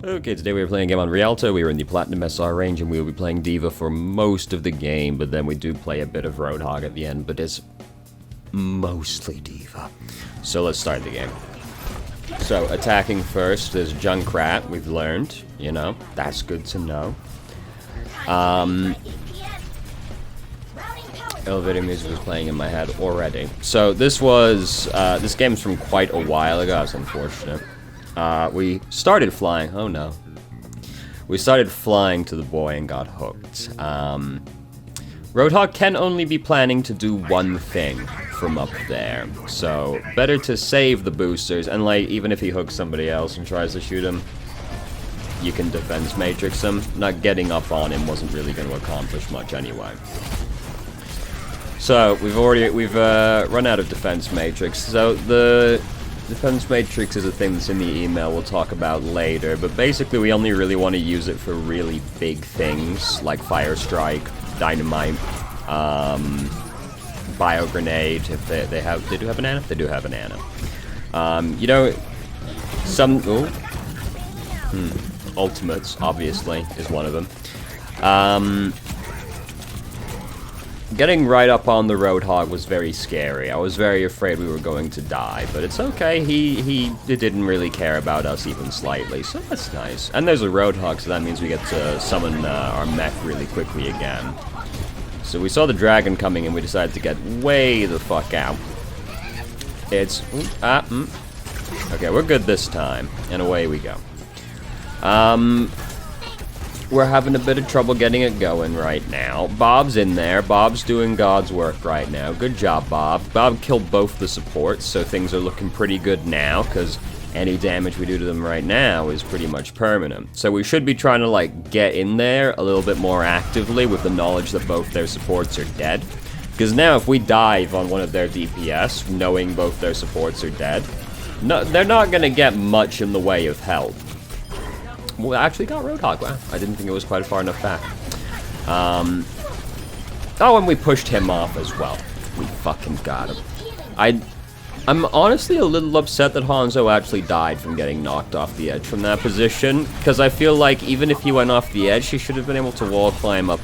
Okay, today we are playing a game on Rialto. We are in the Platinum SR range, and we will be playing D.va for most of the game, but then we do play a bit of Roadhog at the end, but it's mostly D.va. So let's start the game. So, attacking first is Junkrat, we've learned, you know, that's good to know. Elevator music was playing in my head already. So this was, this game's from quite a while ago, that's unfortunate. We started flying, oh no. We started flying to the boy and got hooked. Roadhog can only be planning to do one thing from up there. So, better to save the boosters, and like, even if he hooks somebody else and tries to shoot him, you can defense matrix him. Not getting up on him wasn't really going to accomplish much anyway. So, we've run out of defense matrix. So, the defense matrix is a thing that's in the email we'll talk about later, but basically we only really want to use it for really big things, like fire strike, dynamite, bio grenade, if they do have banana? They do have banana. You know, some, ultimates, obviously, is one of them. Getting right up on the Roadhog was very scary. I was very afraid we were going to die, but it's okay. He didn't really care about us even slightly, so that's nice. And there's a Roadhog, so that means we get to summon our mech really quickly again. So we saw the dragon coming and we decided to get way the fuck out. It's... Okay, we're good this time. And away we go. We're having a bit of trouble getting it going right now. Bob's in there. Bob's doing God's work right now. Good job, Bob. Bob killed both the supports, so things are looking pretty good now, because any damage we do to them right now is pretty much permanent. So we should be trying to, like, get in there a little bit more actively with the knowledge that both their supports are dead. Because now if we dive on one of their DPS, knowing both their supports are dead, no, they're not going to get much in the way of help. We actually got Roadhog. Wow, I didn't think it was quite far enough back. Oh, and we pushed him off as well. We fucking got him. I'm honestly a little upset that Hanzo actually died from getting knocked off the edge from that position, because I feel like even if he went off the edge, he should have been able to wall climb up,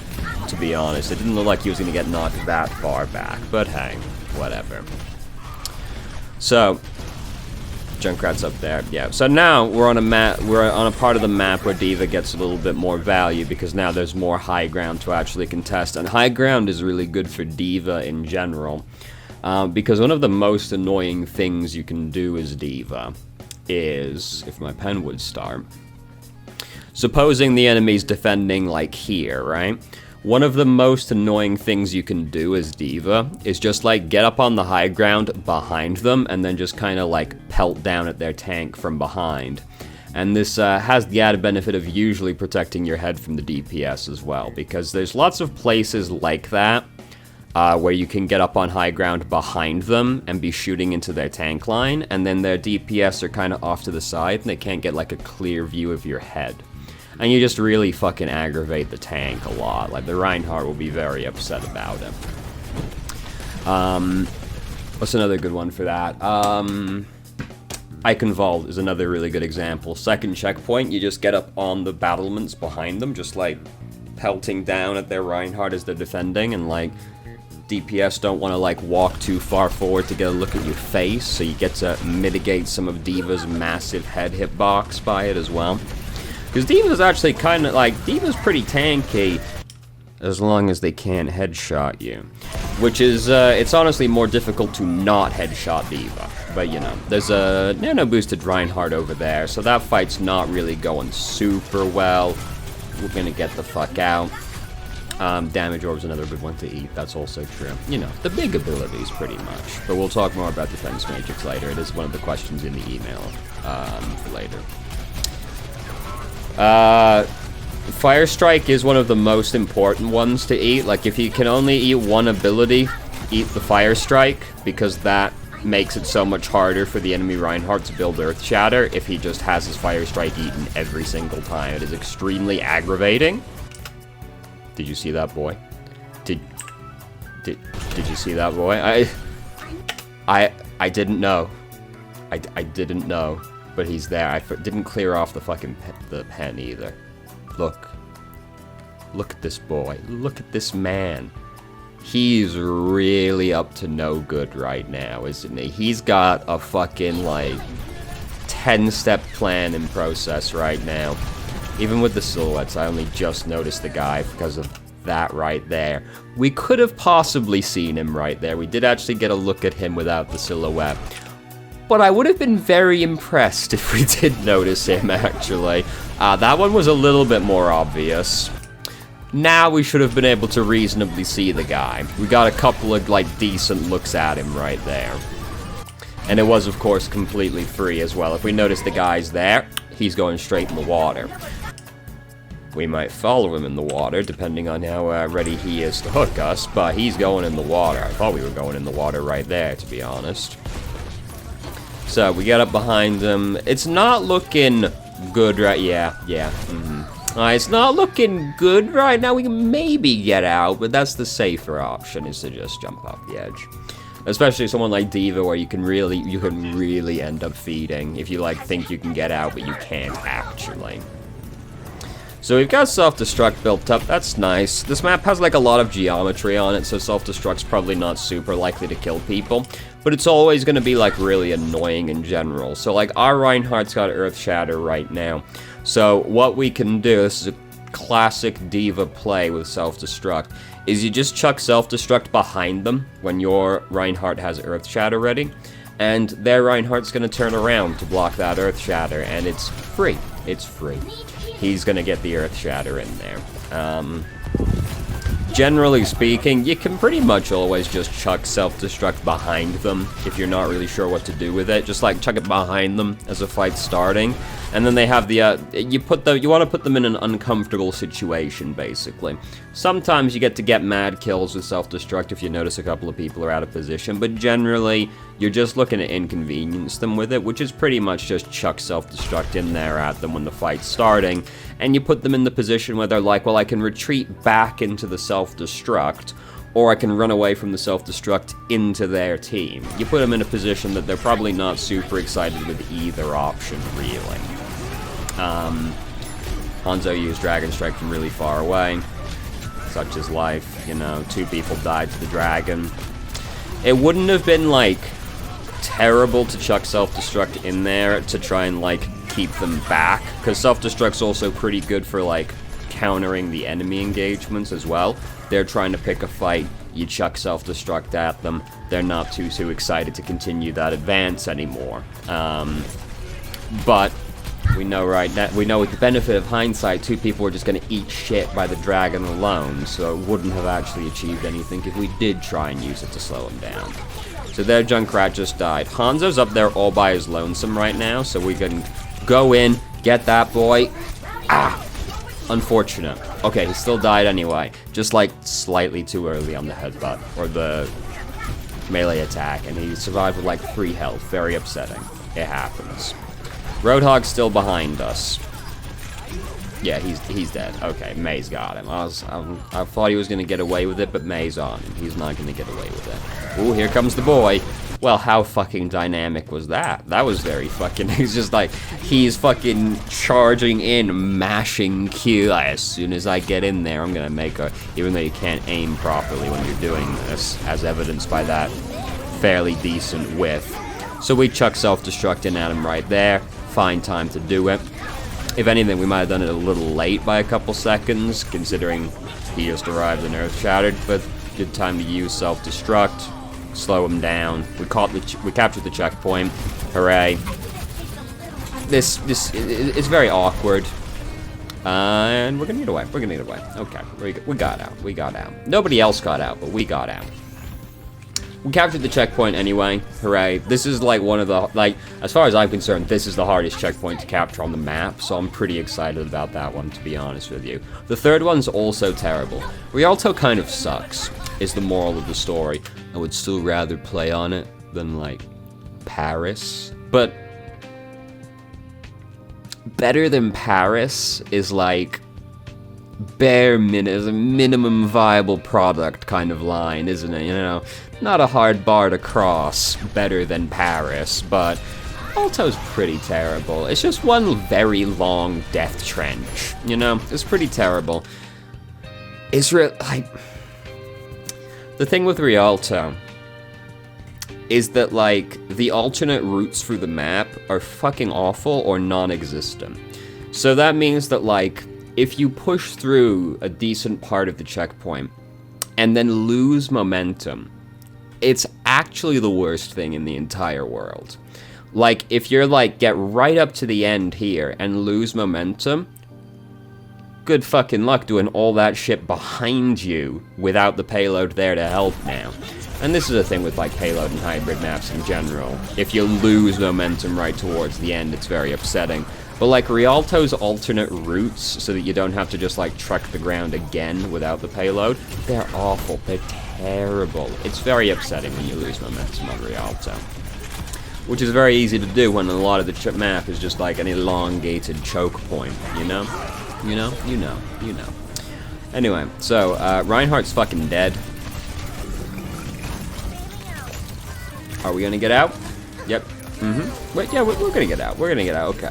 to be honest. It didn't look like he was going to get knocked that far back, but hey, whatever. So, Junkrat's up there, yeah. So now we're on a map. We're on a part of the map where D.va gets a little bit more value because now there's more high ground to actually contest, and high ground is really good for D.va in general, because one of the most annoying things you can do as D.va is, if my pen would start, supposing the enemy's defending like here, right? One of the most annoying things you can do as D.va is just, like, get up on the high ground behind them and then just kind of, like, pelt down at their tank from behind. And this has the added benefit of usually protecting your head from the DPS as well, because there's lots of places like that where you can get up on high ground behind them and be shooting into their tank line, and then their DPS are kind of off to the side and they can't get, like, a clear view of your head. And you just really fucking aggravate the tank a lot. Like, the Reinhardt will be very upset about it. What's another good one for that? Eichenwald is another really good example. Second checkpoint, you just get up on the battlements behind them, just, like, pelting down at their Reinhardt as they're defending, and, like, DPS don't want to, like, walk too far forward to get a look at your face, so you get to mitigate some of D.va's massive head hitbox by it as well. Because D.va's actually kind of, like, D.va's pretty tanky, as long as they can't headshot you. Which is, it's honestly more difficult to not headshot D.va. But, you know, there's a nano-boosted Reinhardt over there, so that fight's not really going super well. We're gonna get the fuck out. Damage Orb's another good one to eat, that's also true. You know, the big abilities, pretty much. But we'll talk more about Defense Matrix later. It is one of the questions in the email, for later. Fire Strike is one of the most important ones to eat. Like, if you can only eat one ability, eat the Fire Strike, because that makes it so much harder for the enemy Reinhardt to build Earth Shatter if he just has his Fire Strike eaten every single time. It is extremely aggravating. Did you see that, boy? Did you see that, boy? I didn't know. I didn't know. But he's there. I didn't clear off the fucking the pen either. Look. Look at this boy. Look at this man. He's really up to no good right now, isn't he? He's got a fucking, like, 10-step plan in process right now. Even with the silhouettes, I only just noticed the guy because of that right there. We could have possibly seen him right there. We did actually get a look at him without the silhouette. But I would have been very impressed if we did notice him, actually. That one was a little bit more obvious. Now we should have been able to reasonably see the guy. We got a couple of, like, decent looks at him right there. And it was, of course, completely free as well. If we notice the guy's there, he's going straight in the water. We might follow him in the water, depending on how ready he is to hook us, but he's going in the water. I thought we were going in the water right there, to be honest. So, we get up behind him. It's not looking good right... Yeah. It's not looking good right now. We can maybe get out, but that's the safer option, is to just jump off the edge. Especially someone like D.va, where you can really end up feeding if you, like, think you can get out, but you can't actually. So we've got self-destruct built up. That's nice. This map has, like, a lot of geometry on it, so self-destruct's probably not super likely to kill people. But it's always going to be, like, really annoying in general. So, like, our Reinhardt's got Earth Shatter right now. So what we can do, this is a classic D.va play with self-destruct, is you just chuck self-destruct behind them when your Reinhardt has Earth Shatter ready, and their Reinhardt's going to turn around to block that Earth Shatter, and it's free. It's free. He's going to get the Earth Shatter in there. Generally speaking, you can pretty much always just chuck self-destruct behind them if you're not really sure what to do with it. Just, like, chuck it behind them as a fight's starting. And then they have the, you want to put them in an uncomfortable situation, basically. Sometimes you get mad kills with self-destruct if you notice a couple of people are out of position, but generally, you're just looking to inconvenience them with it, which is pretty much just chuck self-destruct in there at them when the fight's starting, and you put them in the position where they're like, well, I can retreat back into the self-destruct, or I can run away from the self-destruct into their team. You put them in a position that they're probably not super excited with either option, really. Hanzo used Dragon Strike from really far away. Such is life, you know, 2 people died to the dragon. It wouldn't have been, like, terrible to chuck self-destruct in there to try and, like, keep them back, because self-destruct's also pretty good for, like, countering the enemy engagements as well. They're trying to pick a fight, you chuck self-destruct at them, they're not too excited to continue that advance anymore. But we know with the benefit of hindsight, 2 people were just going to eat shit by the dragon alone, so it wouldn't have actually achieved anything if we did try and use it to slow him down. So their Junkrat just died. Hanzo's up there all by his lonesome right now, so we can go in, get that boy. Ah! Unfortunate. Okay, he still died anyway. Just, like, slightly too early on the headbutt, or the melee attack, and he survived with, like, 3 health. Very upsetting. It happens. Roadhog's still behind us. Yeah, he's dead. Okay, May's got him. I thought he was going to get away with it, but May's on him. He's not going to get away with it. Ooh, here comes the boy. Well, how fucking dynamic was that? That was very fucking... He's just like... He's fucking charging in, mashing Q. As soon as I get in there, I'm going to make a... Even though you can't aim properly when you're doing this, as evidenced by that fairly decent whiff. So we chuck self-destruct in at him right there. Fine time to do it. If anything, we might have done it a little late by a couple seconds, considering he just arrived and Earth Shattered, but good time to use self-destruct, slow him down. We captured the checkpoint. Hooray. This is very awkward. And we're gonna get away. Okay, we got out. We got out. Nobody else got out, but we got out. We captured the checkpoint anyway. Hooray. This is like one of the, like, as far as I'm concerned, this is the hardest checkpoint to capture on the map, so I'm pretty excited about that one, to be honest with you. The third one's also terrible. Rialto kind of sucks, is the moral of the story. I would still rather play on it than, like, Paris. But better than Paris is, like, bare minimum viable product kind of line, isn't it? You know, not a hard bar to cross, better than Paris, but Rialto's pretty terrible. It's just one very long death trench, you know? It's pretty terrible. Like... The thing with Rialto is that, like, the alternate routes through the map are fucking awful or non-existent. So that means that, like, if you push through a decent part of the checkpoint and then lose momentum, it's actually the worst thing in the entire world. Like, if you're, like, get right up to the end here and lose momentum, good fucking luck doing all that shit behind you without the payload there to help now. And this is a thing with, like, payload and hybrid maps in general. If you lose momentum right towards the end, it's very upsetting. But, like, Rialto's alternate routes, so that you don't have to just, like, truck the ground again without the payload, they're awful. They're terrible. It's very upsetting when you lose momentum on Rialto. Which is very easy to do when a lot of the map is just, like, an elongated choke point, you know? You know. Anyway, so, Reinhardt's fucking dead. Are we gonna get out? Yep. Wait, yeah, we're gonna get out. We're gonna get out. Okay.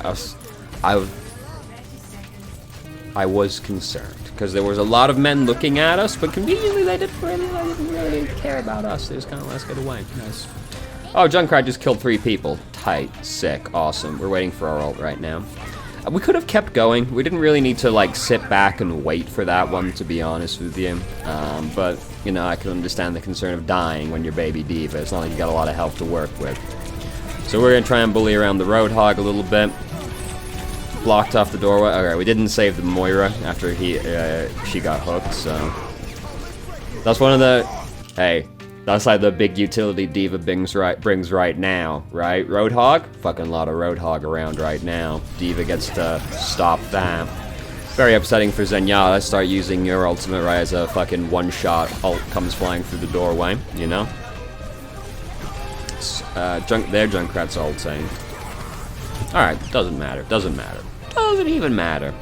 I was concerned because there was a lot of men looking at us, but conveniently they didn't really care about us. They just kind of let us get away. Nice. Oh, Junkrat just killed 3 people. Tight. Sick. Awesome. We're waiting for our ult right now. We could have kept going. We didn't really need to, like, sit back and wait for that one, to be honest with you. But, you know, I can understand the concern of dying when you're baby D.va. It's not like you got a lot of health to work with. So we're gonna try and bully around the Roadhog a little bit. Blocked off the doorway. Alright, we didn't save the Moira after she got hooked, so... That's one of the... Hey, that's like the big utility D.va brings right now, right? Roadhog? Fucking lot of Roadhog around right now. D.va gets to stop that. Very upsetting for Zenyatta. Start using your ultimate right as a fucking one-shot ult comes flying through the doorway, you know? Their Junkrat's ulting. Alright, doesn't matter. Doesn't even matter.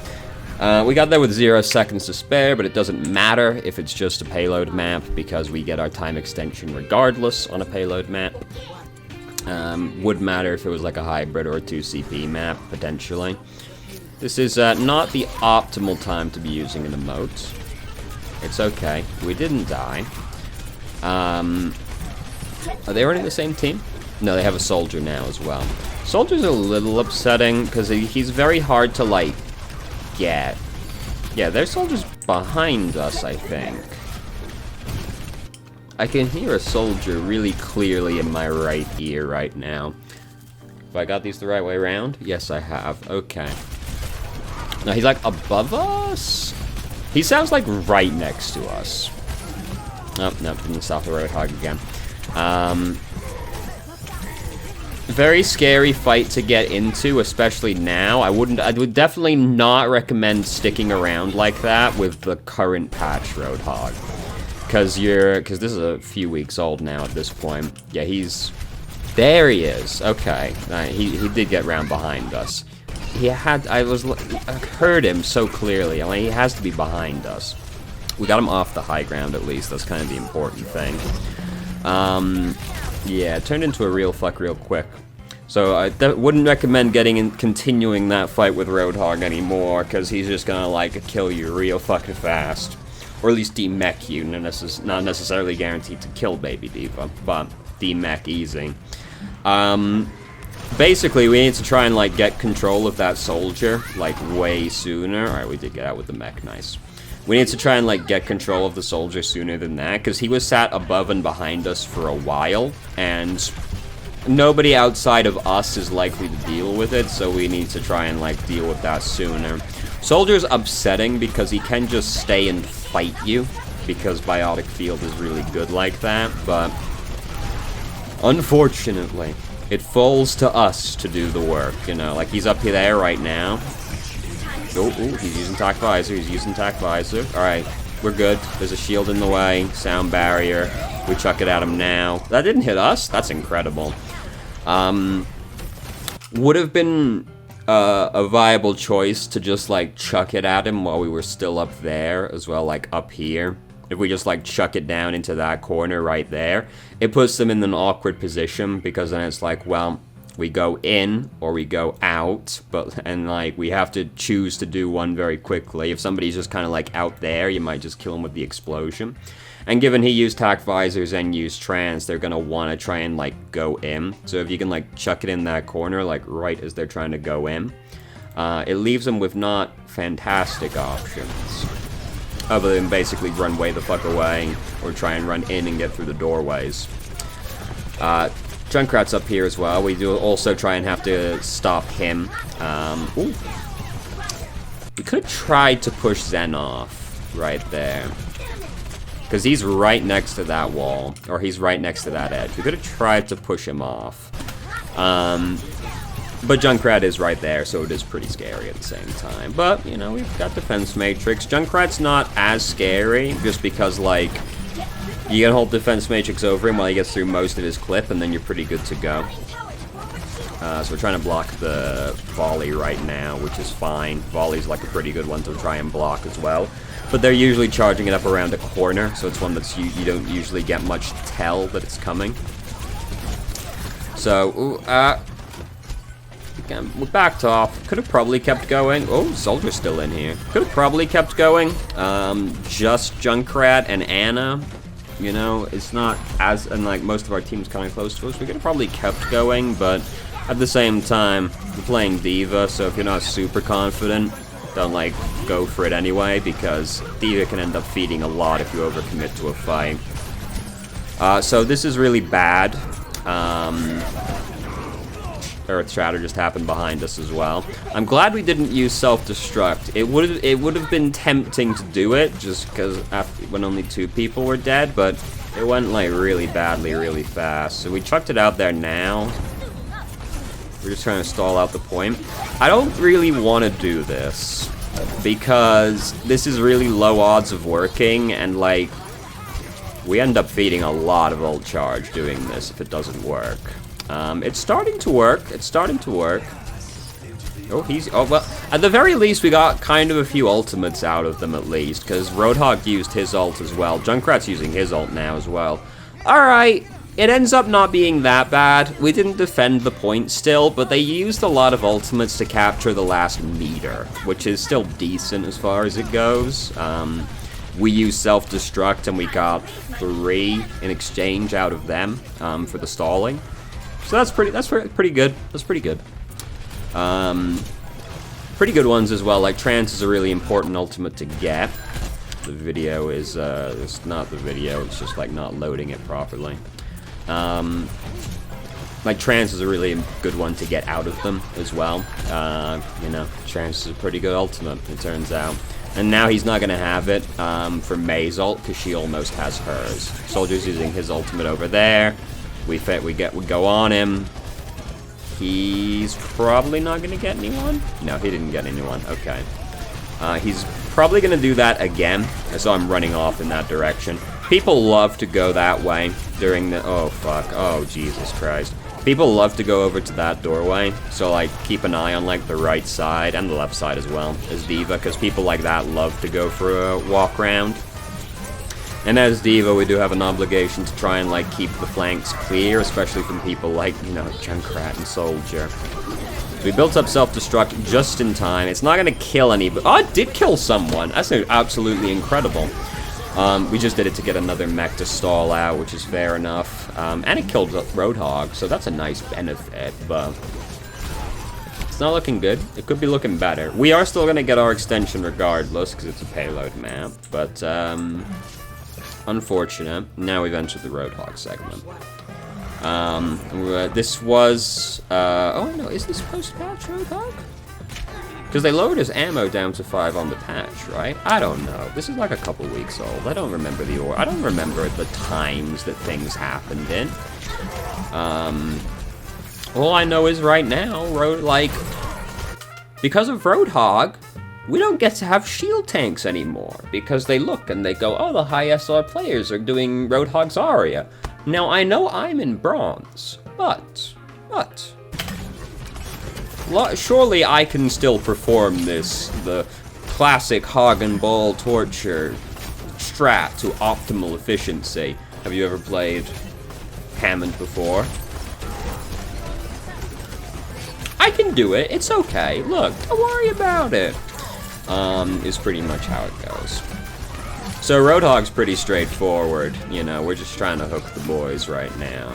We got there with 0 seconds to spare, but it doesn't matter if it's just a payload map, because we get our time extension regardless on a payload map. Would matter if it was like a hybrid or a 2CP map, potentially. This is not the optimal time to be using an emote. It's okay. We didn't die. Are they running the same team? No, they have a soldier now as well. Soldier's a little upsetting, because he's very hard to, like, get. Yeah, their soldier's behind us, I think. I can hear a soldier really clearly in my right ear right now. Have I got these the right way around? Yes, I have. Okay. Now, he's, like, above us? He sounds like right next to us. Oh, no, didn't stop the Roadhog again. Very scary fight to get into, especially now. I would definitely not recommend sticking around like that with the current patch Roadhog. Because this is a few weeks old now at this point. Yeah, there he is. Okay. He did get round behind us. I heard him so clearly. I mean, he has to be behind us. We got him off the high ground at least. That's kind of the important thing. Yeah, it turned into a real fuck real quick. So I wouldn't recommend continuing that fight with Roadhog anymore, because he's just gonna, like, kill you real fucking fast. Or at least demech you, not necessarily guaranteed to kill baby D.va, but demech easy. Basically, we need to try and, like, get control of that soldier, like, way sooner. Alright, we did get out with the mech, nice. We need to try and, like, get control of the soldier sooner than that, because he was sat above and behind us for a while, and nobody outside of us is likely to deal with it, so we need to try and, like, deal with that sooner. Soldier's upsetting because he can just stay and fight you, because Biotic Field is really good like that, but unfortunately, it falls to us to do the work, you know? Like, he's up there right now. Oh, he's using tac visor, Alright, we're good. There's a shield in the way, sound barrier. We chuck it at him now. That didn't hit us? That's incredible. Would have been a viable choice to just, like, chuck it at him while we were still up there as well, like, up here. If we just, like, chuck it down into that corner right there, it puts them in an awkward position, because then it's like, well, We go in or we go out, and like we have to choose to do one very quickly. If somebody's just kind of like out there, you might just kill him with the explosion. And given he used tac visors and used trans, they're gonna want to try and like go in. So if you can like chuck it in that corner, like right as they're trying to go in, it leaves them with not fantastic options, other than basically run way the fuck away or try and run in and get through the doorways. Junkrat's up here as well. We do also try and have to stop him. Ooh. We could have tried to push Zen off right there, because he's right next to that wall, or he's right next to that edge. We could have tried to push him off. But Junkrat is right there, so it is pretty scary at the same time. But, you know, we've got Defense Matrix. Junkrat's not as scary, just because, like, you can hold Defense Matrix over him while he gets through most of his clip, and then you're pretty good to go. So we're trying to block the volley right now, which is fine. Volley's like a pretty good one to try and block as well. But they're usually charging it up around a corner, so it's one that's you don't usually get much tell that it's coming. So, again, we're backed off. Could have probably kept going. Oh, Soldier's still in here. Could have probably kept going. Just Junkrat and Anna. You know, it's not as, and like most of our team's kind of close to us. We could have probably kept going, but at the same time, you're playing D.va, so if you're not super confident, don't like go for it anyway, because D.va can end up feeding a lot if you overcommit to a fight. So this is really bad. Earth Shatter just happened behind us as well. I'm glad we didn't use self-destruct. It would have been tempting to do it just because when only 2 people were dead, but it went like really badly, really fast. So we chucked it out there now. We're just trying to stall out the point. I don't really want to do this because this is really low odds of working, and like we end up feeding a lot of ult charge doing this if it doesn't work. It's starting to work. It's starting to work. Oh, well, at the very least, we got kind of a few ultimates out of them at least, because Roadhog used his ult as well. Junkrat's using his ult now as well. Alright, it ends up not being that bad. We didn't defend the point still, but they used a lot of ultimates to capture the last meter, which is still decent as far as it goes. We used self-destruct, and we got 3 in exchange out of them for the stalling. So that's pretty good. That's pretty good. Pretty good ones as well. Like Trance is a really important ultimate to get. The video is it's not the video. It's just like not loading it properly. Like Trance is a really good one to get out of them as well. You know, Trance is a pretty good ultimate, it turns out. And now he's not gonna have it for May's ult because she almost has hers. Soldier's using his ultimate over there. We go on him. He's probably not gonna get anyone. No, he didn't get anyone. Okay. He's probably gonna do that again. So I'm running off in that direction. People love to go that way during the. Oh fuck. Oh Jesus Christ. People love to go over to that doorway. So like keep an eye on like the right side and the left side as well as D.va, because people like that love to go for a walk around. And as D.va, we do have an obligation to try and like keep the flanks clear, especially from people like, you know, Junkrat and Soldier. We built up self-destruct just in time. It's not gonna kill anybody. Oh, it did kill someone. That's absolutely incredible. We just did it to get another mech to stall out, which is fair enough. And it killed Roadhog, so that's a nice benefit, but it's not looking good. It could be looking better. We are still gonna get our extension regardless, because it's a payload map, but unfortunate. Now we've entered the Roadhog segment. This was, oh no, is this post-patch Roadhog? Because they lowered his ammo down to 5 on the patch, right? I don't know. This is like a couple weeks old. I don't remember the order. I don't remember the times that things happened in. All I know is right now, because of Roadhog, we don't get to have shield tanks anymore, because they look and they go, oh, the high SR players are doing Roadhog's Aria. Now, I know I'm in bronze, but, surely I can still perform the classic hog and ball torture strat to optimal efficiency. Have you ever played Hammond before? I can do it. It's okay. Look, don't worry about it. Is pretty much how it goes. So Roadhog's pretty straightforward. You know, we're just trying to hook the boys right now.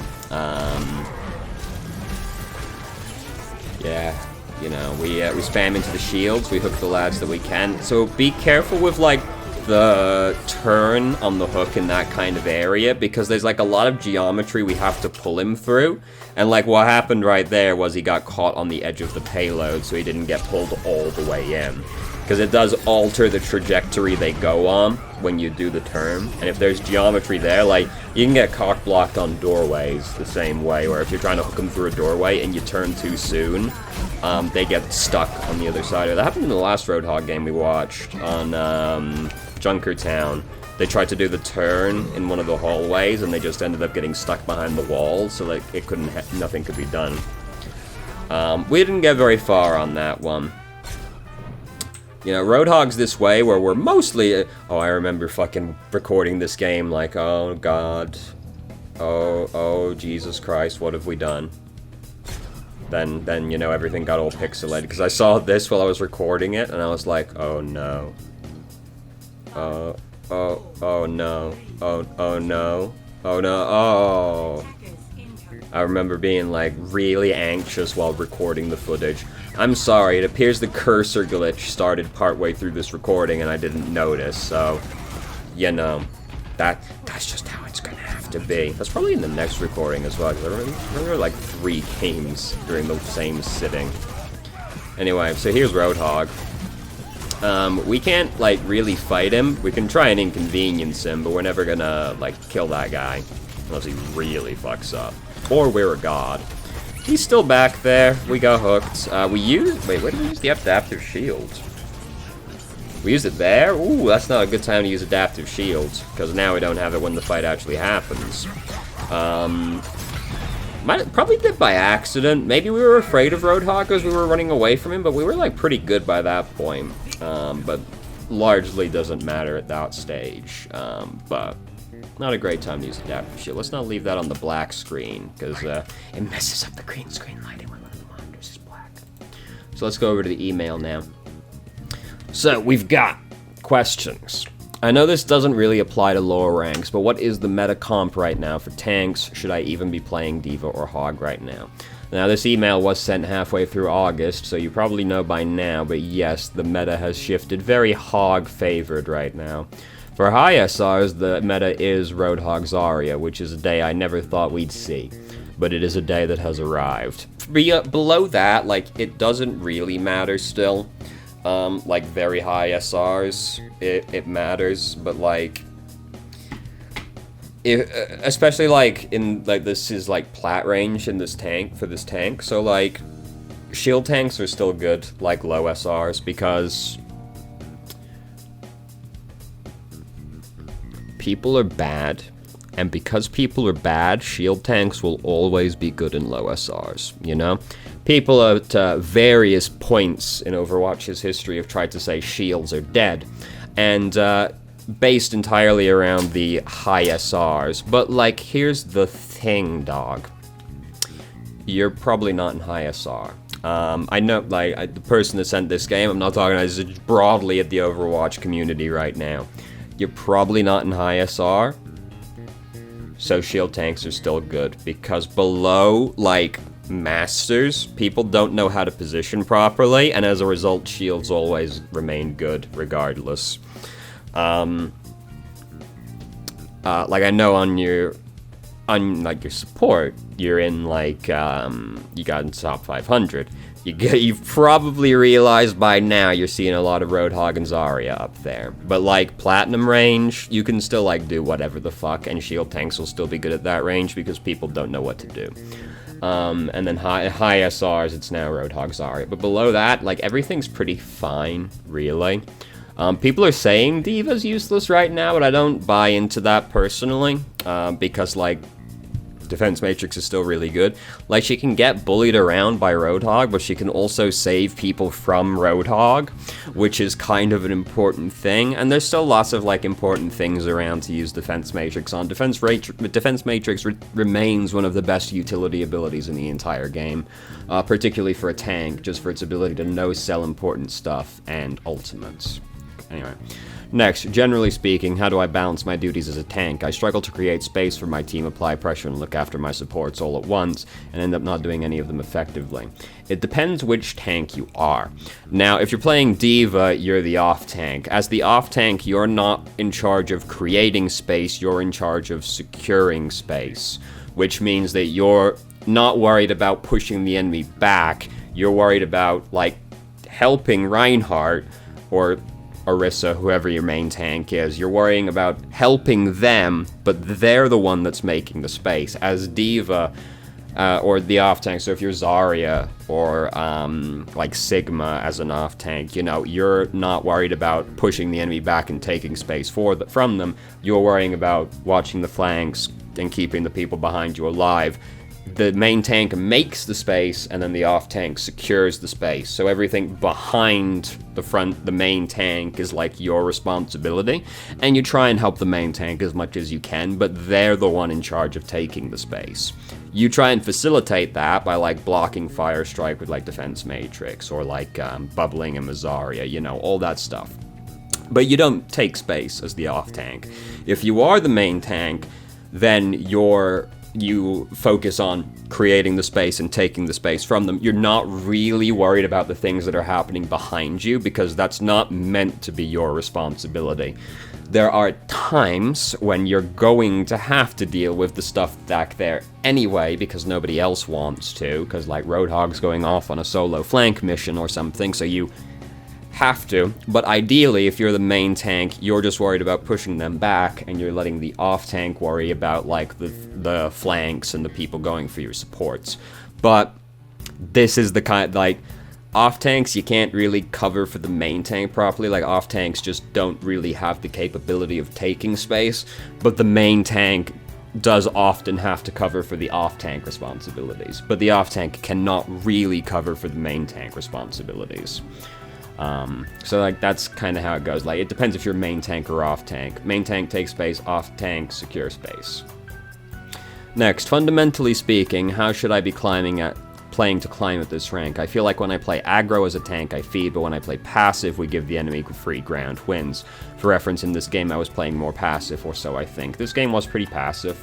Yeah, you know, we spam into the shields. We hook the lads that we can. So be careful with, like, the turn on the hook in that kind of area, because there's like a lot of geometry we have to pull him through, and like what happened right there was he got caught on the edge of the payload, so he didn't get pulled all the way in, because it does alter the trajectory they go on when you do the turn. And if there's geometry there, like, you can get cock blocked on doorways the same way, where if you're trying to hook them through a doorway and you turn too soon, they get stuck on the other side. That happened in the last Roadhog game we watched on Junkertown. They tried to do the turn in one of the hallways, and they just ended up getting stuck behind the wall, so like it couldn't, nothing could be done. We didn't get very far on that one. You know, Roadhog's this way, where we're mostly... oh, I remember fucking recording this game like, oh god, oh Jesus Christ, what have we done? Then you know, everything got all pixelated, because I saw this while I was recording it, and I was like, oh no. Oh no. Oh no. Oh no. Oh. I remember being, like, really anxious while recording the footage. I'm sorry, it appears the cursor glitch started partway through this recording and I didn't notice, so, you know, that's just how it's gonna have to be. That's probably in the next recording as well, because I remember, like, 3 games during the same sitting. Anyway, so here's Roadhog. We can't, like, really fight him. We can try and inconvenience him, but we're never gonna, like, kill that guy. Unless he really fucks up. Or we're a god. He's still back there. We got hooked. Wait, where did we use the adaptive shield? We used it there? Ooh, that's not a good time to use adaptive shields, because now we don't have it when the fight actually happens. Probably did by accident. Maybe we were afraid of Roadhog because we were running away from him, but we were, like, pretty good by that point. But largely doesn't matter at that stage. But not a great time to use adaptive shield. Let's not leave that on the black screen, because it messes up the green screen lighting when one of the monitors is black. So let's go over to the email now. So we've got questions. I know this doesn't really apply to lower ranks, but what is the meta comp right now for tanks? Should I even be playing D.va or Hog right now? Now, this email was sent halfway through August, so you probably know by now, but yes, the meta has shifted. Very Hog-favored right now. For high SRs, the meta is Roadhog Zarya, which is a day I never thought we'd see. But it is a day that has arrived. Below that, like, it doesn't really matter still. Like, very high SRs, it matters, but, like... especially, like, in, like, this is, like, plat range in this tank, for this tank, so, like, shield tanks are still good, like low SRs, because... people are bad, and because people are bad, shield tanks will always be good in low SRs, you know? People at various points in Overwatch's history have tried to say shields are dead, and based entirely around the high SRs, but, like, here's the thing, dog. You're probably not in high SR. I know, like, the person that sent this game, I'm not talking about broadly at the Overwatch community right now. You're probably not in high SR, so shield tanks are still good, because below, like, masters, people don't know how to position properly, and as a result, shields always remain good, regardless. Like, I know on your support, you're in, like, you got in top 500. You've probably realized by now you're seeing a lot of Roadhog and Zarya up there. But, like, platinum range, you can still, like, do whatever the fuck, and shield tanks will still be good at that range because people don't know what to do. And then high SRs, it's now Roadhog Zarya. But below that, like, everything's pretty fine, really. People are saying D.va's useless right now, but I don't buy into that personally, because, like, Defense Matrix is still really good. Like, she can get bullied around by Roadhog, but she can also save people from Roadhog, which is kind of an important thing. And there's still lots of, like, important things around to use Defense Matrix on. Defense Matrix remains one of the best utility abilities in the entire game, particularly for a tank, just for its ability to no-sell important stuff and ultimates. Anyway. Next, generally speaking, how do I balance my duties as a tank? I struggle to create space for my team, apply pressure, and look after my supports all at once, and end up not doing any of them effectively. It depends which tank you are. Now, if you're playing D.va, you're the off tank. As the off tank, you're not in charge of creating space, you're in charge of securing space, which means that you're not worried about pushing the enemy back, you're worried about, like, helping Reinhardt, or Orisa, whoever your main tank is. You're worrying about helping them, but they're the one that's making the space. As D.va, or the off tank, so if you're Zarya, or like Sigma as an off tank, you know, you're not worried about pushing the enemy back and taking space from them. You're worrying about watching the flanks and keeping the people behind you alive. The main tank makes the space, and then the off tank secures the space. So everything behind the main tank is like your responsibility, and you try and help the main tank as much as you can, but they're the one in charge of taking the space. You try and facilitate that by, like, blocking Fire Strike with, like, Defense Matrix, or, like, bubbling and Zarya, you know, all that stuff. But you don't take space as the off tank. If you are the main tank, then you focus on creating the space and taking the space from them. You're not really worried about the things that are happening behind you, because that's not meant to be your responsibility. There are times when you're going to have to deal with the stuff back there anyway, because nobody else wants to, because, like, Roadhog's going off on a solo flank mission or something, so you have to. But ideally, if you're the main tank, you're just worried about pushing them back, and you're letting the off tank worry about, like, the flanks and the people going for your supports. But this is the kind, like, off tanks, you can't really cover for the main tank properly. Like, off tanks just don't really have the capability of taking space, but the main tank does often have to cover for the off tank responsibilities. But the off tank cannot really cover for the main tank responsibilities. So, like, that's kind of how it goes. Like, it depends if you're main tank or off tank. Main tank takes space, off tank secure space. Next, fundamentally speaking, how should I be playing to climb at this rank? I feel like when I play aggro as a tank, I feed, but when I play passive, we give the enemy free ground wins. For reference, in this game, I was playing more passive, or so I think. This game was pretty passive.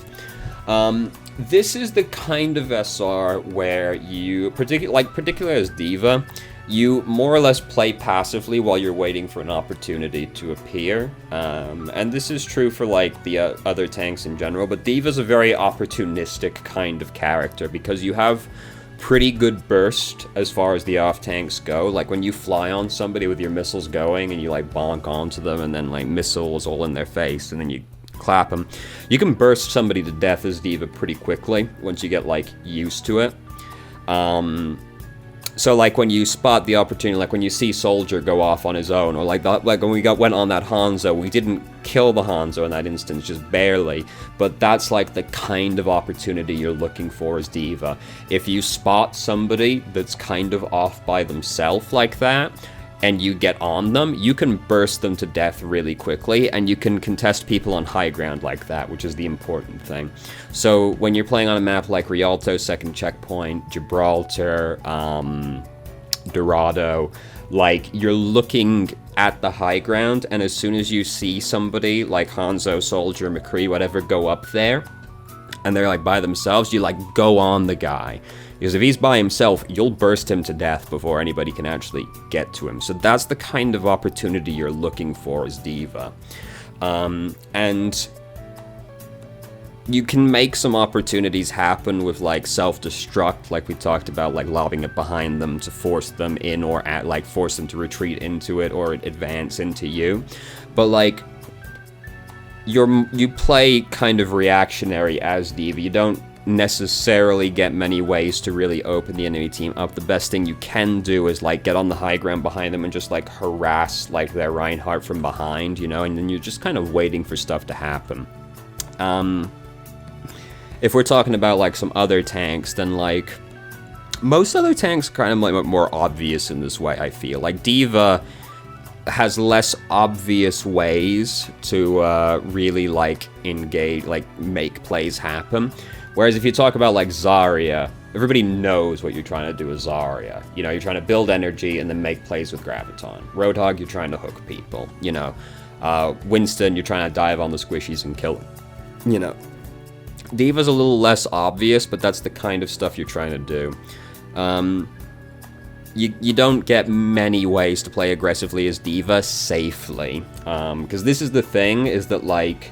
This is the kind of SR where you, particularly as D.va, you more or less play passively while you're waiting for an opportunity to appear. And this is true for, like, the other tanks in general, but D.va's a very opportunistic kind of character, because you have pretty good burst as far as the off tanks go. Like, when you fly on somebody with your missiles going, and you, like, bonk onto them, and then, like, missiles all in their face, and then you clap them, you can burst somebody to death as D.va pretty quickly once you get, like, used to it. So, like, when you spot the opportunity, like when you see Soldier go off on his own, or like when we went on that Hanzo, we didn't kill the Hanzo in that instance, just barely, but that's like the kind of opportunity you're looking for as D.va. If you spot somebody that's kind of off by themselves like that, and you get on them, you can burst them to death really quickly, and you can contest people on high ground like that, which is the important thing. So when you're playing on a map like Rialto, Second Checkpoint, Gibraltar, Dorado, like, you're looking at the high ground, and as soon as you see somebody like Hanzo, Soldier, McCree, whatever, go up there, and they're, like, by themselves, you, like, go on the guy. Because if he's by himself, you'll burst him to death before anybody can actually get to him. So that's the kind of opportunity you're looking for as D.va. And you can make some opportunities happen with, like, self-destruct, like we talked about, like lobbing it behind them to force them in, or force them to retreat into it or advance into you. But, like, you play kind of reactionary as D.va. You don't necessarily get many ways to really open the enemy team up. The best thing you can do is, like, get on the high ground behind them and just, like, harass, like, their Reinhardt from behind, you know, and then you're just kind of waiting for stuff to happen. if we're talking about, like, some other tanks, then, like, most other tanks are kind of, like, more obvious in this way, I feel. Like, D.va has less obvious ways to really, like, engage, like, make plays happen. Whereas if you talk about, like, Zarya, everybody knows what you're trying to do with Zarya. You know, you're trying to build energy and then make plays with Graviton. Roadhog, you're trying to hook people, you know. Winston, you're trying to dive on the squishies and kill them, you know. D.va's a little less obvious, but that's the kind of stuff you're trying to do. You don't get many ways to play aggressively as D.va safely. Because this is the thing, is that, like,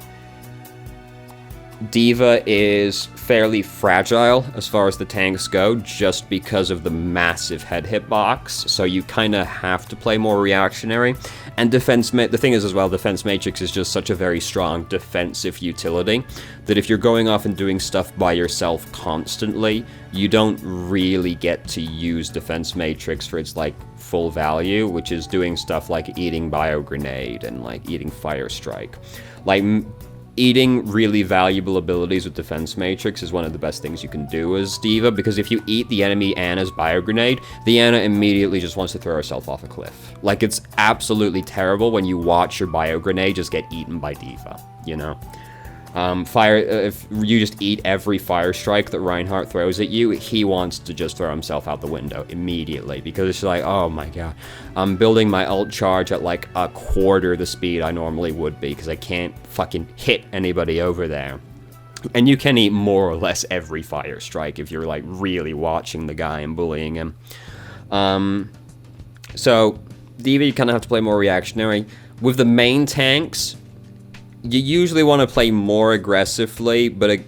D.va is fairly fragile as far as the tanks go, just because of the massive head hitbox, so you kind of have to play more reactionary. And the thing is as well, Defense Matrix is just such a very strong defensive utility, that if you're going off and doing stuff by yourself constantly, you don't really get to use Defense Matrix for its, like, full value, which is doing stuff like eating Bio Grenade and, like, eating Fire Strike. Like, eating really valuable abilities with Defense Matrix is one of the best things you can do as D.va, because if you eat the enemy Ana's Bio Grenade, the Ana immediately just wants to throw herself off a cliff. Like, it's absolutely terrible when you watch your Bio Grenade just get eaten by D.va, you know? If you just eat every Fire Strike that Reinhardt throws at you, he wants to just throw himself out the window immediately, because it's like, oh my god, I'm building my ult charge at like a quarter the speed I normally would be, because I can't fucking hit anybody over there. And you can eat more or less every Fire Strike if you're, like, really watching the guy and bullying him. So, D.va, you kind of have to play more reactionary. With the main tanks, you usually want to play more aggressively, but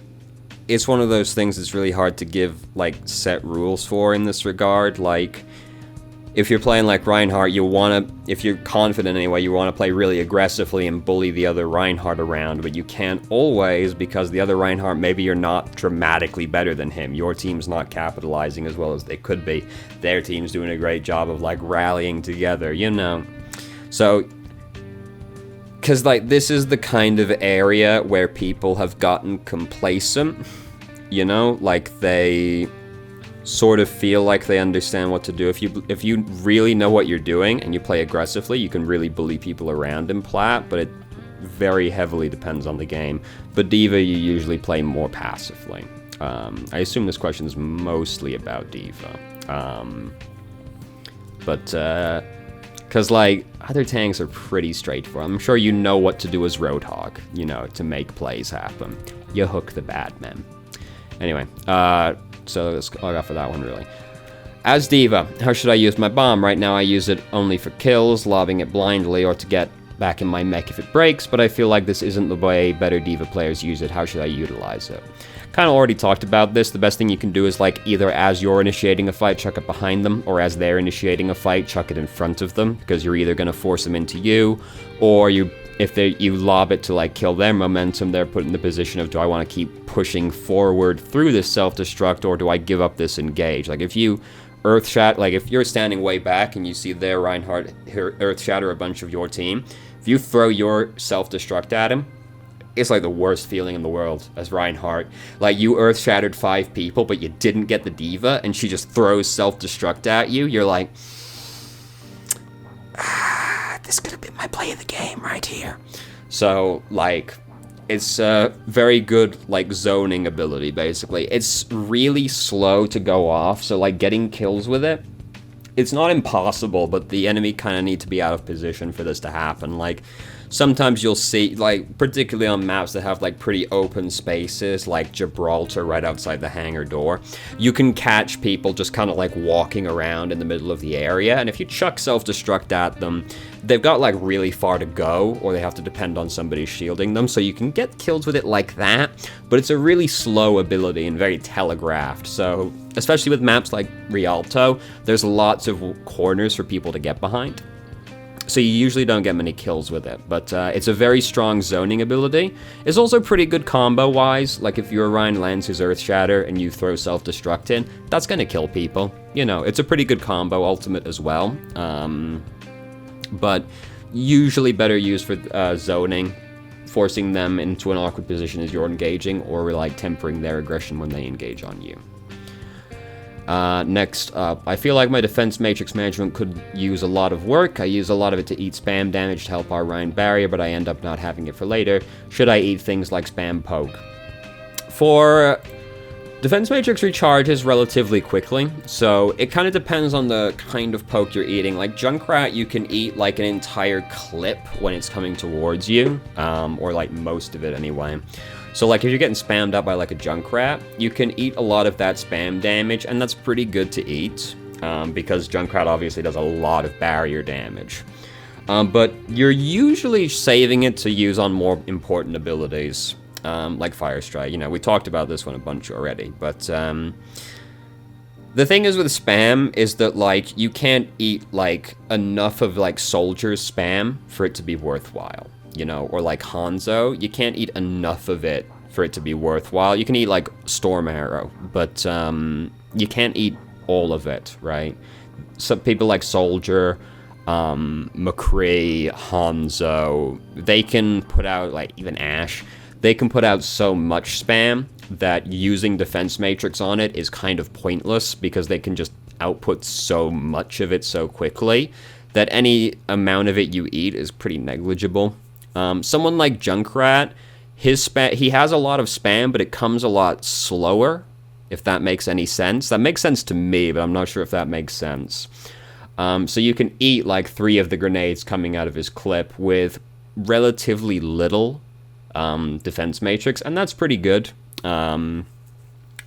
it's one of those things that's really hard to give, like, set rules for in this regard. Like, if you're playing like Reinhardt, if you're confident anyway, you want to play really aggressively and bully the other Reinhardt around, but you can't always, because the other Reinhardt, maybe you're not dramatically better than him. Your team's not capitalizing as well as they could be. Their team's doing a great job of, like, rallying together, you know? So, because, like, this is the kind of area where people have gotten complacent, you know? Like, they sort of feel like they understand what to do. If you really know what you're doing and you play aggressively, you can really bully people around in Plat, but it very heavily depends on the game. But D.va, you usually play more passively. I assume this question is mostly about D.va. Because, like, other tanks are pretty straightforward. I'm sure you know what to do as Roadhog, you know, to make plays happen. You hook the bad men. Anyway, so let's log off for that one, really. As D.va, how should I use my bomb? Right now I use it only for kills, lobbing it blindly, or to get back in my mech if it breaks, but I feel like this isn't the way better D.va players use it. How should I utilize it? Kind of already talked about this. The best thing you can do is, like, either as you're initiating a fight, chuck it behind them, or as they're initiating a fight, chuck it in front of them, because you're either going to force them into you, or you lob it to, like, kill their momentum, they're put in the position of, do I want to keep pushing forward through this self-destruct, or do I give up this engage? Like, if you if you're standing way back and you see their Reinhardt earth shatter a bunch of your team, if you throw your self-destruct at him, it's like the worst feeling in the world as Reinhardt. Like, you earth shattered 5 people, but you didn't get the D.va, and she just throws self-destruct at you. You're like, this could have been my play of the game right here. So, like, it's a very good, like, zoning ability, basically. It's really slow to go off, so, like, getting kills with it, it's not impossible, but the enemy kind of need to be out of position for this to happen. Like, sometimes you'll see, like, particularly on maps that have, like, pretty open spaces, like Gibraltar right outside the hangar door, you can catch people just kind of, like, walking around in the middle of the area, and if you chuck self-destruct at them, they've got, like, really far to go, or they have to depend on somebody shielding them, so you can get kills with it like that, but it's a really slow ability and very telegraphed, so especially with maps like Rialto, there's lots of corners for people to get behind. So you usually don't get many kills with it, but it's a very strong zoning ability. It's also pretty good combo-wise, like if you're Ryan Lance's Earth Shatter and you throw self-destruct in, that's gonna kill people. You know, it's a pretty good combo ultimate as well, but usually better used for zoning. forcing them into an awkward position as you're engaging, or like tempering their aggression when they engage on you. Next up, I feel like my defense matrix management could use a lot of work. I use a lot of it to eat spam damage to help our Rhine barrier, but I end up not having it for later. Should I eat things like spam poke? For defense matrix recharges relatively quickly, so it kind of depends on the kind of poke you're eating. Like Junkrat, you can eat like an entire clip when it's coming towards you, or like most of it anyway. So like if you're getting spammed up by like a Junkrat, you can eat a lot of that spam damage, and that's pretty good to eat, because Junkrat obviously does a lot of barrier damage. But you're usually saving it to use on more important abilities, like Fire Strike. You know, we talked about this one a bunch already, but the thing is with spam is that like you can't eat like enough of like Soldier's spam for it to be worthwhile. You know, or like Hanzo, you can't eat enough of it for it to be worthwhile. You can eat like Storm Arrow, but you can't eat all of it, right? Some people like Soldier, McCree, Hanzo, they can put out, like even Ashe, they can put out so much spam that using Defense Matrix on it is kind of pointless, because they can just output so much of it so quickly that any amount of it you eat is pretty negligible. Someone like Junkrat, he has a lot of spam, but it comes a lot slower, if that makes any sense. That makes sense to me, but I'm not sure if that makes sense. So you can eat like 3 of the grenades coming out of his clip with relatively little defense matrix, and that's pretty good. So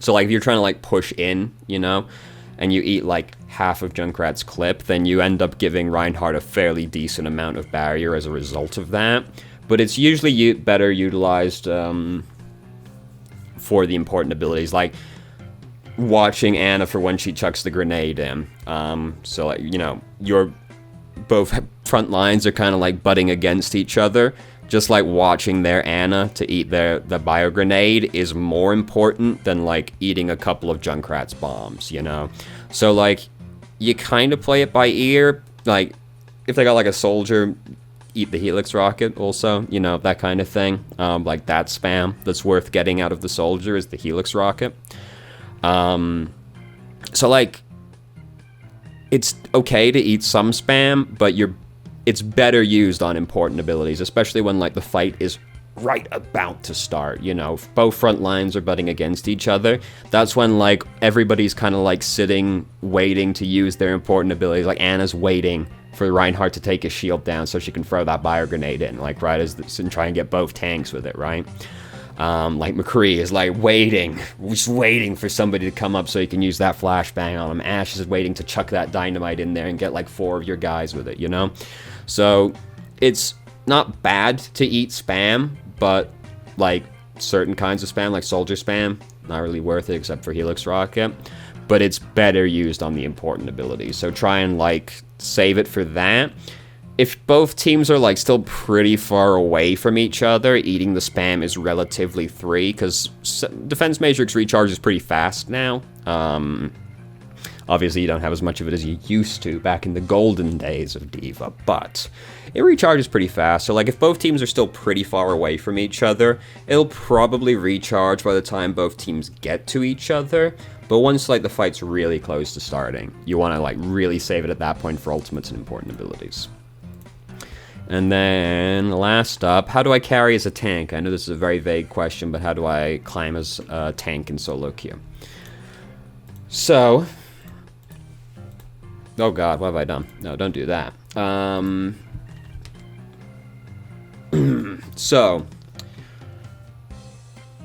like if you're trying to like push in, you know, and you eat like half of Junkrat's clip, then you end up giving Reinhardt a fairly decent amount of barrier as a result of that. But it's usually better utilized for the important abilities, like watching Ana for when she chucks the grenade in. So like, you know, your both front lines are kind of like butting against each other. Just like watching their Ana to eat the bio grenade is more important than like eating a couple of Junkrat's bombs, you know? So like, you kind of play it by ear. Like, if they got like a Soldier, eat the Helix Rocket also, you know, that kind of thing. Like that spam that's worth getting out of the Soldier is the Helix Rocket. So like, it's okay to eat some spam, but it's better used on important abilities, especially when like the fight is right about to start, you know, both front lines are butting against each other. That's when like everybody's kind of like sitting waiting to use their important abilities. Like Ana's waiting for Reinhardt to take his shield down so she can throw that bio grenade in, like right as and try and get both tanks with it, right? Like McCree is like just waiting for somebody to come up so he can use that flashbang on him. Ashe is waiting to chuck that dynamite in there and get like 4 of your guys with it, you know? So it's not bad to eat spam, but like certain kinds of spam, like Soldier spam, not really worth it except for Helix Rocket. But it's better used on the important abilities. So try and like save it for that. If both teams are like still pretty far away from each other, eating the spam is relatively free, because Defense Matrix recharge is pretty fast now. Obviously, you don't have as much of it as you used to back in the golden days of D.va, but it recharges pretty fast. So, like, if both teams are still pretty far away from each other, it'll probably recharge by the time both teams get to each other. But once, like, the fight's really close to starting, you want to, like, really save it at that point for ultimates and important abilities. And then, last up, how do I carry as a tank? I know this is a very vague question, but how do I climb as a tank in solo queue? So... oh god, what have I done? No, don't do that. So,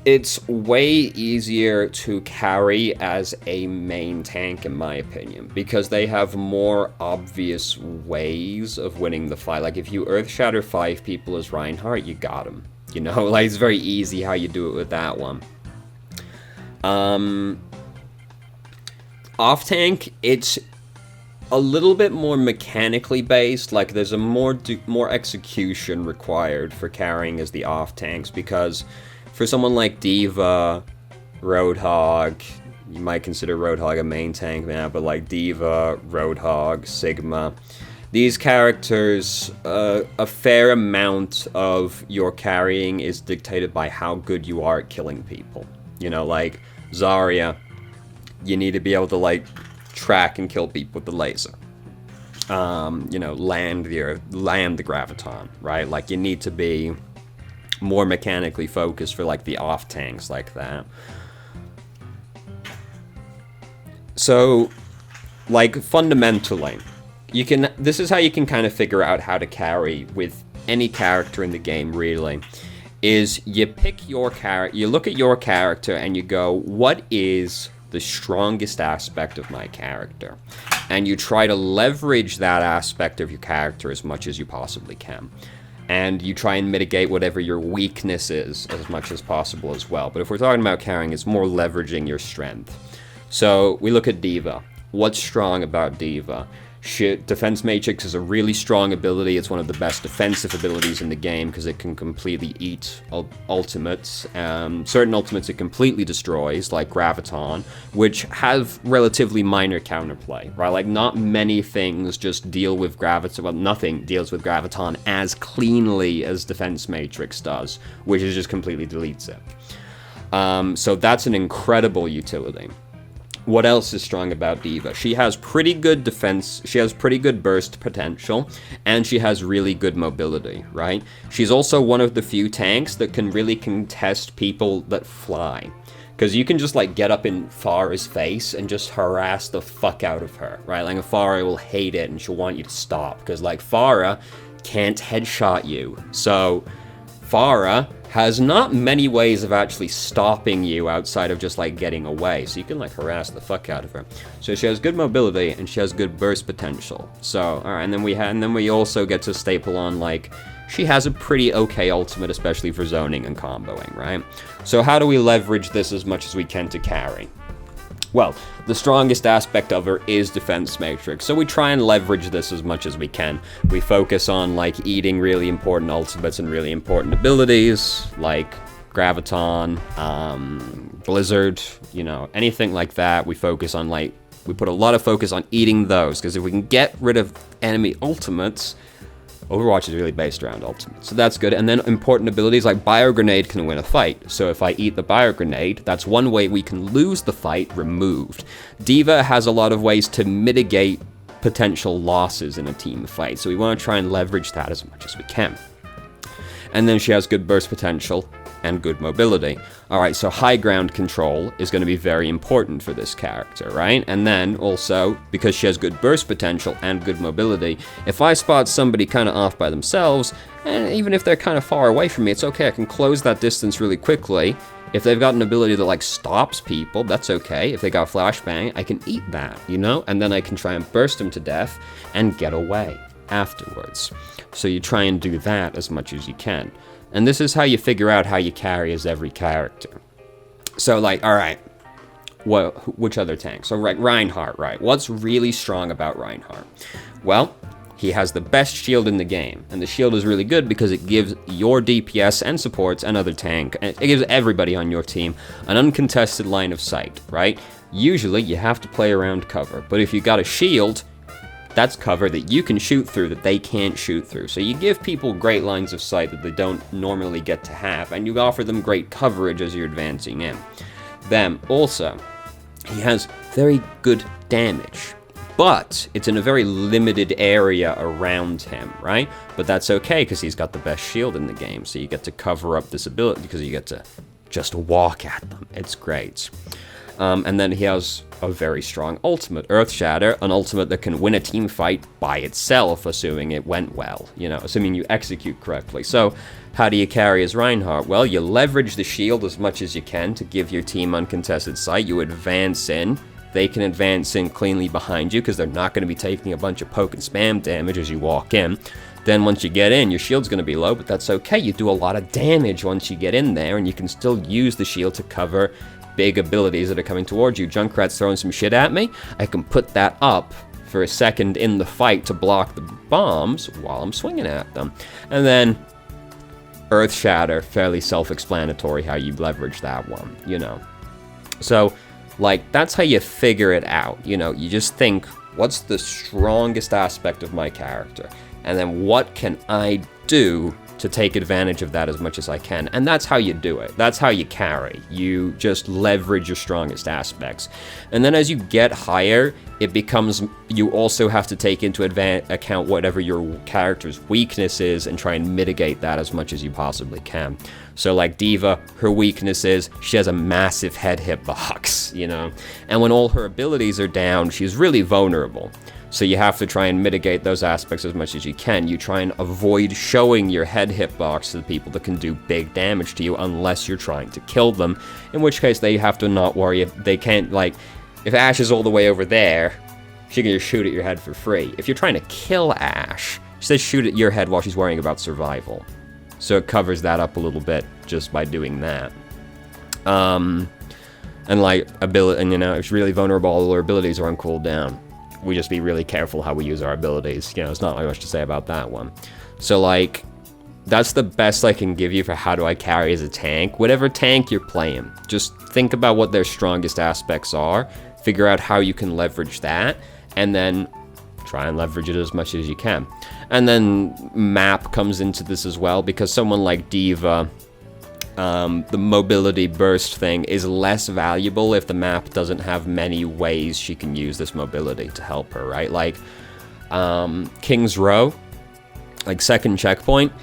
it's way easier to carry as a main tank, in my opinion, because they have more obvious ways of winning the fight. Like, if you Earth Shatter 5 people as Reinhardt, you got him. You know, like, it's very easy how you do it with that one. Off-tank, it's a little bit more mechanically based. Like, there's a more execution required for carrying as the off-tanks, because for someone like D.va, Roadhog, you might consider Roadhog a main tank now, but like D.va, Roadhog, Sigma, these characters, a fair amount of your carrying is dictated by how good you are at killing people. You know, like Zarya, you need to be able to, like, track and kill people with the laser. You know, land the graviton, right? Like, you need to be more mechanically focused for, like, the off tanks like that. So, like, fundamentally, this is how you can kind of figure out how to carry with any character in the game, really, is you pick your character, you look at your character and you go, what is the strongest aspect of my character? And you try to leverage that aspect of your character as much as you possibly can. And you try and mitigate whatever your weakness is as much as possible as well. But if we're talking about carrying, it's more leveraging your strength. So we look at D.va. What's strong about D.va? Defense Matrix is a really strong ability. It's one of the best defensive abilities in the game because it can completely eat ultimates. Certain ultimates it completely destroys, like Graviton, which have relatively minor counterplay, right? Like, not many things just deal with Graviton. Well, nothing deals with Graviton as cleanly as Defense Matrix does, which is just completely deletes it. So that's an incredible utility. What else is strong about D.va? She has pretty good defense, she has pretty good burst potential, and she has really good mobility, right? She's also one of the few tanks that can really contest people that fly. Because you can just, like, get up in Pharah's face and just harass the fuck out of her, right? Like, Pharah will hate it and she'll want you to stop. Because, like, Pharah can't headshot you. So, Pharah has not many ways of actually stopping you outside of just, like, getting away. So you can, like, harass the fuck out of her. So she has good mobility and she has good burst potential. So, alright, and then we also get to staple on, like, she has a pretty okay ultimate, especially for zoning and comboing, right? So how do we leverage this as much as we can to carry? Well, the strongest aspect of her is Defense Matrix, so we try and leverage this as much as we can. We focus on, like, eating really important ultimates and really important abilities, like Graviton, Blizzard, you know, anything like that. We focus on, like, we put a lot of focus on eating those, because if we can get rid of enemy ultimates, Overwatch is really based around ultimates, so that's good. And then important abilities like Bio Grenade can win a fight. So if I eat the Bio Grenade, that's one way we can lose the fight removed. D.va has a lot of ways to mitigate potential losses in a team fight, so we want to try and leverage that as much as we can. And then she has good burst potential and good mobility. Alright, so high ground control is going to be very important for this character, right? And then also, because she has good burst potential and good mobility, if I spot somebody kind of off by themselves, and even if they're kind of far away from me, it's okay, I can close that distance really quickly. If they've got an ability that, like, stops people, that's okay. If they got flashbang, I can eat that, you know? And then I can try and burst them to death and get away afterwards. So you try and do that as much as you can. And this is how you figure out how you carry as every character. So, like, alright, which other tank? So, right, Reinhardt, right? What's really strong about Reinhardt? Well, he has the best shield in the game. And the shield is really good because it gives your DPS and supports and other tank, it gives everybody on your team an uncontested line of sight, right? Usually, you have to play around cover. But if you got a shield, that's cover that you can shoot through that they can't shoot through. So you give people great lines of sight that they don't normally get to have, and you offer them great coverage as you're advancing in. Then, also, he has very good damage, but it's in a very limited area around him, right? But that's okay, because he's got the best shield in the game, so you get to cover up this ability, because you get to just walk at them. It's great. And then he has a very strong ultimate, Earthshatter, an ultimate that can win a team fight by itself, assuming it went well, you know, assuming you execute correctly. So, how do you carry as Reinhardt? Well, you leverage the shield as much as you can to give your team uncontested sight. You advance in. They can advance in cleanly behind you, because they're not going to be taking a bunch of poke and spam damage as you walk in. Then once you get in, your shield's going to be low, but that's okay. You do a lot of damage once you get in there, and you can still use the shield to cover big abilities that are coming towards you. Junkrat's throwing some shit at me. I can put that up for a second in the fight to block the bombs while I'm swinging at them. And then Earthshatter, fairly self-explanatory how you leverage that one, you know. So, like, that's how you figure it out, you know. You just think, What's the strongest aspect of my character? And then what can I do to take advantage of that as much as I can? And that's how you do it. That's how you carry. You just leverage your strongest aspects. And then as you get higher, it becomes, you also have to take into account whatever your character's weakness is and try and mitigate that as much as you possibly can. So like D.va, her weakness is she has a massive head hitbox, you know? And when all her abilities are down, she's really vulnerable. So you have to try and mitigate those aspects as much as you can. You try and avoid showing your head hitbox to the people that can do big damage to you unless you're trying to kill them, in which case they have to not worry. They can't, like, if Ash is all the way over there, she can just shoot at your head for free. If you're trying to kill Ash, she says shoot at your head while she's worrying about survival. So it covers that up a little bit just by doing that. And like, ability, and you know, if she's really vulnerable, all her abilities are on cooldown. We just be really careful how we use our abilities. You know, it's not much to say about that one. So like, that's the best I can give you for how do I carry as a tank. Whatever tank you're playing, just think about what their strongest aspects are, figure out how you can leverage that, and then try and leverage it as much as you can. And then map comes into this as well, because someone like D.va, the mobility burst thing is less valuable if the map doesn't have many ways she can use this mobility to help her, right? Like, King's Row, like second checkpoint,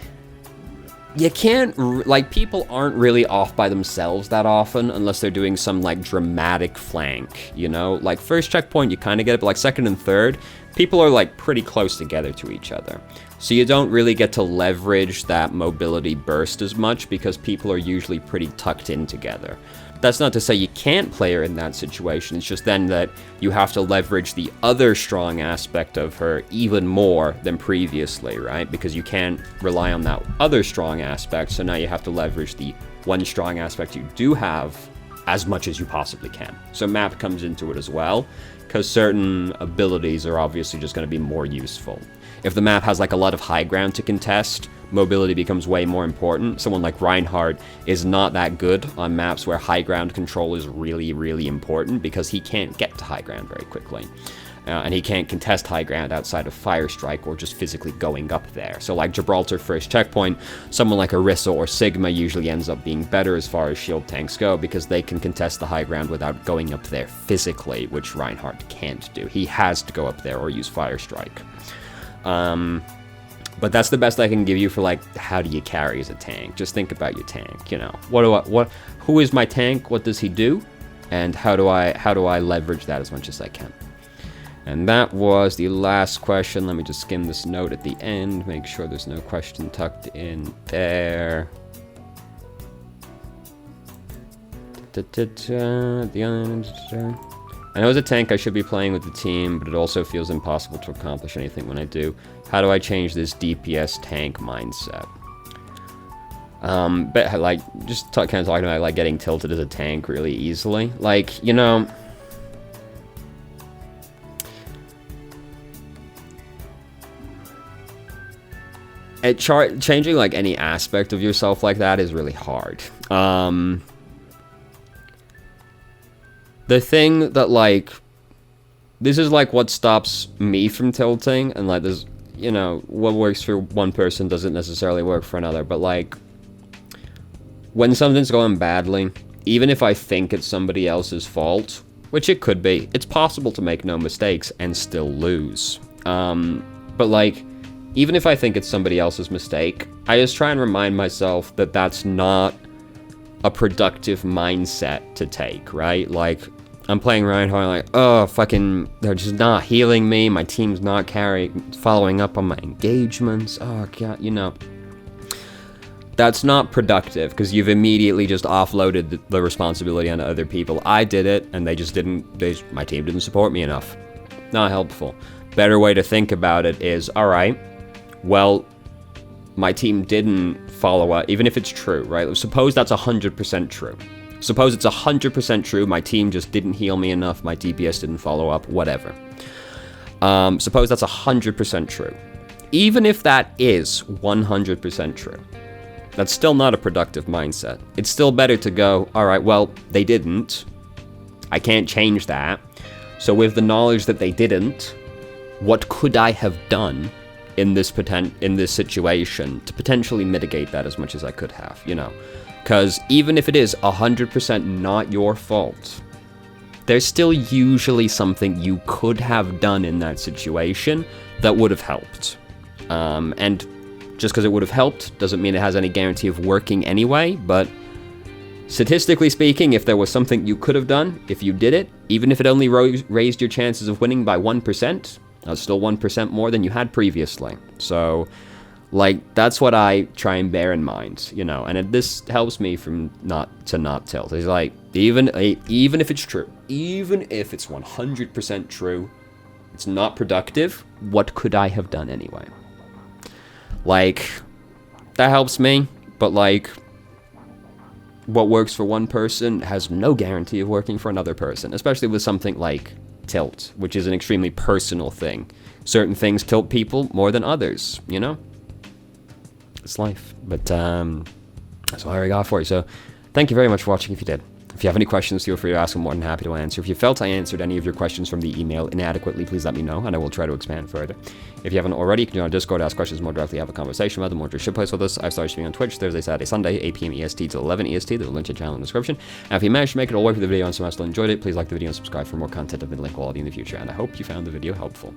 you can't, like, people aren't really off by themselves that often unless they're doing some, like, dramatic flank, you know? Like, first checkpoint, you kind of get it, but, like, second and third, people are, like, pretty close together to each other. So you don't really get to leverage that mobility burst as much because people are usually pretty tucked in together. That's not to say you can't play her in that situation, it's just then that you have to leverage the other strong aspect of her even more than previously, right? Because you can't rely on that other strong aspect, so now you have to leverage the one strong aspect you do have as much as you possibly can. So map comes into it as well, because certain abilities are obviously just going to be more useful. If the map has like a lot of high ground to contest, mobility becomes way more important. Someone like Reinhardt is not that good on maps where high ground control is really, really important because he can't get to high ground very quickly. And he can't contest high ground outside of Fire Strike or just physically going up there. So like Gibraltar first checkpoint, someone like Orisa or Sigma usually ends up being better as far as shield tanks go because they can contest the high ground without going up there physically, which Reinhardt can't do. He has to go up there or use Fire Strike. But that's the best I can give you for like, how do you carry as a tank? Just think about your tank, you know. Who is my tank? What does he do? And how do I leverage that as much as I can? And that was the last question. Let me just skim this note at the end, make sure there's no question tucked in there. At the end. I know as a tank I should be playing with the team, but it also feels impossible to accomplish anything when I do. How do I change this DPS tank mindset? But like, just kind of talking about like getting tilted as a tank really easily. Like, you know, changing like any aspect of yourself like that is really hard. The thing that, like, this is, like, what stops me from tilting, and, like, there's, you know, what works for one person doesn't necessarily work for another, but, like, when something's going badly, even if I think it's somebody else's fault, which it could be, it's possible to make no mistakes and still lose. But, like, even if I think it's somebody else's mistake, I just try and remind myself that that's not a productive mindset to take, right? Like, I'm playing Reinhardt, like, oh, fucking, they're just not healing me, my team's not following up on my engagements, oh, God, you know. That's not productive, because you've immediately just offloaded the responsibility onto other people. I did it, and my team didn't support me enough. Not helpful. Better way to think about it is, alright, well, my team didn't follow up, even if it's true, right? Suppose that's 100% true. Suppose it's 100% true, my team just didn't heal me enough, my DPS didn't follow up, whatever. Suppose that's 100% true. Even if that is 100% true, that's still not a productive mindset. It's still better to go, alright, well, they didn't. I can't change that. So with the knowledge that they didn't, what could I have done in this situation to potentially mitigate that as much as I could have, you know? Because even if it is 100% not your fault, there's still usually something you could have done in that situation that would have helped. And just because it would have helped doesn't mean it has any guarantee of working anyway, but statistically speaking, if there was something you could have done, if you did it, even if it only raised your chances of winning by 1%, that's still 1% more than you had previously. So, like, that's what I try and bear in mind, you know, and this helps me from not tilt. It's like, even if it's true, even if it's 100% true, it's not productive, what could I have done anyway? Like, that helps me, but, like, what works for one person has no guarantee of working for another person, especially with something like tilt, which is an extremely personal thing. Certain things tilt people more than others, you know? It's life. But, that's all I got for you. So, thank you very much for watching if you did. If you have any questions, feel free to ask. I'm more than happy to answer. If you felt I answered any of your questions from the email inadequately, please let me know, and I will try to expand further. If you haven't already, you can join our Discord, ask questions more directly, have a conversation about them, or just shitpost with us. I started streaming on Twitch Thursday, Saturday, Sunday, 8 p.m. EST to 11 EST. There's a link to the channel in the description. And if you managed to make it all the way through the video and somehow still enjoyed it, please like the video and subscribe for more content of middling quality in the future. And I hope you found the video helpful.